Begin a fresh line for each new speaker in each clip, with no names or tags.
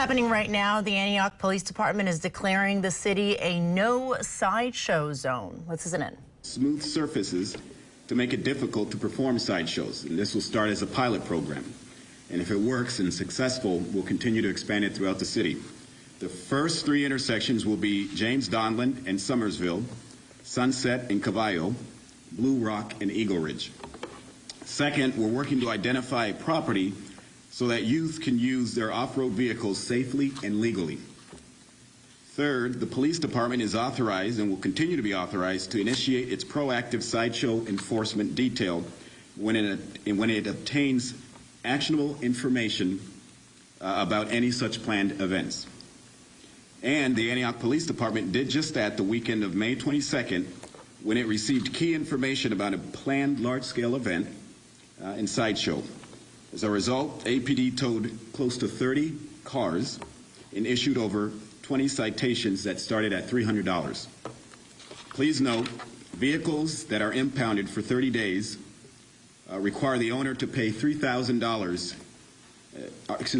Happening right now, the Antioch Police Department is declaring the city a no sideshow zone. Let's listen in.
Smooth surfaces to make it difficult to perform sideshows, and this will start as a pilot program. And if it works and successful, we'll continue to expand it throughout the city. The first 3 intersections will be James Donlan and Summersville, Sunset and Caballo, Blue Rock and Eagle Ridge. Second, we're working to identify a property so that youth can use their off-road vehicles safely and legally. Third, the police department is authorized and will continue to be authorized to initiate its proactive sideshow enforcement detail when it obtains actionable information about any such planned events. And the Antioch Police Department did just that the weekend of May 22nd when it received key information about a planned large-scale event in sideshow. As a result, APD towed close to 30 cars and issued over 20 citations that started at $300. Please note, vehicles that are impounded for 30 days require the owner to pay $3,000,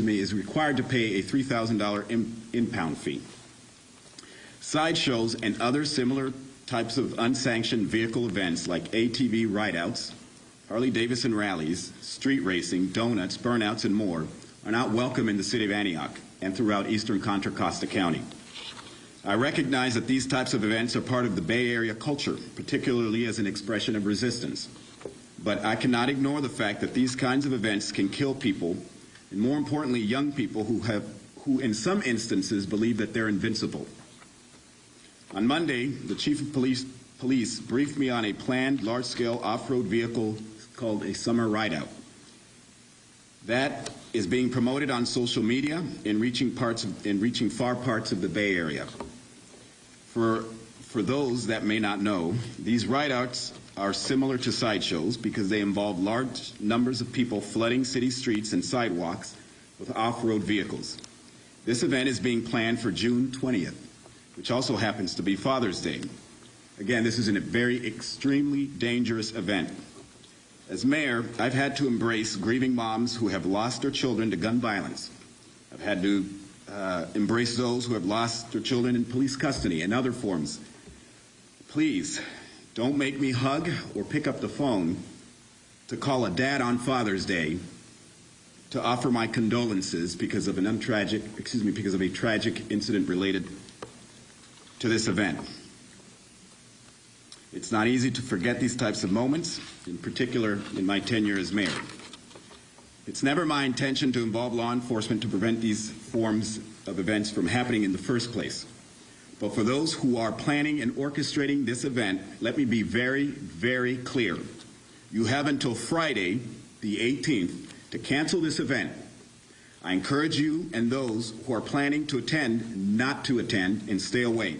is required to pay a $3,000 impound fee. Sideshows and other similar types of unsanctioned vehicle events like ATV rideouts, Harley-Davidson rallies, street racing, donuts, burnouts, and more are not welcome in the city of Antioch and throughout eastern Contra Costa County. I recognize that these types of events are part of the Bay Area culture, particularly as an expression of resistance. But I cannot ignore the fact that these kinds of events can kill people, and more importantly, young people who in some instances believe that they're invincible. On Monday, the Chief of Police briefed me on a planned large-scale off-road vehicle called a summer rideout. That is being promoted on social media and reaching far parts of the Bay Area. For those that may not know, these rideouts are similar to sideshows because they involve large numbers of people flooding city streets and sidewalks with off-road vehicles. This event is being planned for June 20th, which also happens to be Father's Day. Again, this is a very extremely dangerous event. As mayor, I've had to embrace grieving moms who have lost their children to gun violence. I've had to embrace those who have lost their children in police custody and other forms. Please, don't make me hug or pick up the phone to call a dad on Father's Day to offer my condolences because of a tragic incident related to this event. It's not easy to forget these types of moments, in particular in my tenure as mayor. It's never my intention to involve law enforcement to prevent these forms of events from happening in the first place. But for those who are planning and orchestrating this event, let me be very, very clear. You have until Friday, the 18th, to cancel this event. I encourage you and those who are planning to attend not to attend and stay away.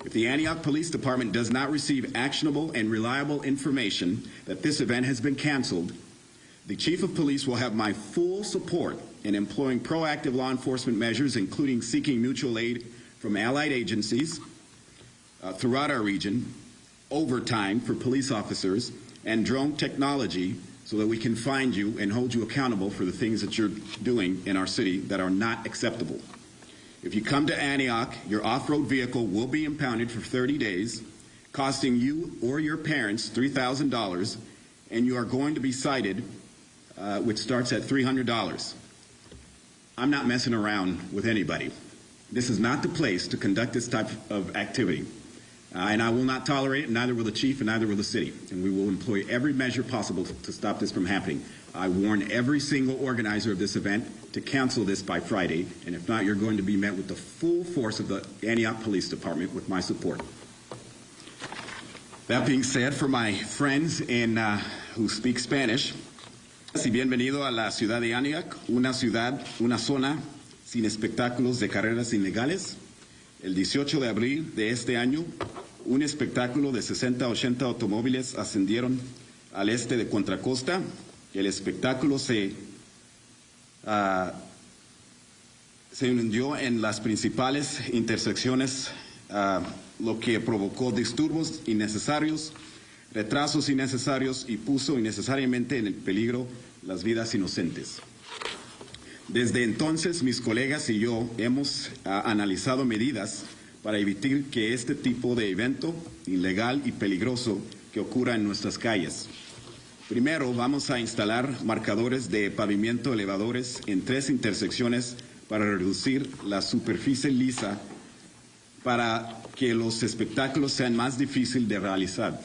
If the Antioch Police Department does not receive actionable and reliable information that this event has been canceled, the Chief of Police will have my full support in employing proactive law enforcement measures, including seeking mutual aid from allied agencies throughout our region, overtime for police officers, and drone technology so that we can find you and hold you accountable for the things that you're doing in our city that are not acceptable. If you come to Antioch, your off-road vehicle will be impounded for 30 days, costing you or your parents $3,000, and you are going to be cited, which starts at $300. I'm not messing around with anybody. This is not the place to conduct this type of activity. And I will not tolerate it, neither will the chief and neither will the city. And we will employ every measure possible to stop this from happening. I warn every single organizer of this event to cancel this by Friday, and if not, you're going to be met with the full force of the Antioch Police Department with my support. That being said, for my friends who speak Spanish, y bienvenido a la ciudad de Antioch, una zona sin espectáculos de carreras ilegales. El 18 de abril de este año, un espectáculo de 60-80 automóviles ascendieron al este de Contra Costa. El espectáculo se hundió en las principales intersecciones, lo que provocó disturbios innecesarios, retrasos innecesarios y puso innecesariamente en el peligro las vidas inocentes. Desde entonces, mis colegas y yo hemos analizado medidas para evitar que este tipo de evento ilegal y peligroso que ocurra en nuestras calles. Primero, vamos a instalar marcadores de pavimento elevadores en 3 intersecciones para reducir la superficie lisa para que los espectáculos sean más difíciles de realizar.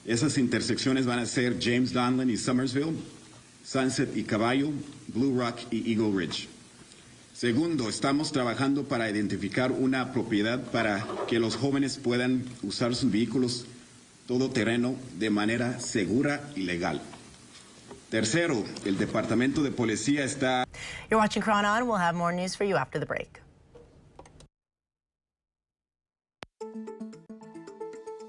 Esas intersecciones van a ser James Donlan y Summersville, Sunset y Caballo, Blue Rock y Eagle Ridge. Segundo, estamos trabajando para identificar una propiedad para que los jóvenes puedan usar sus vehículos todoterreno de manera segura y legal. Tercero, el Departamento de Policía está...
You're watching Chron On. We'll have more news for you after the break.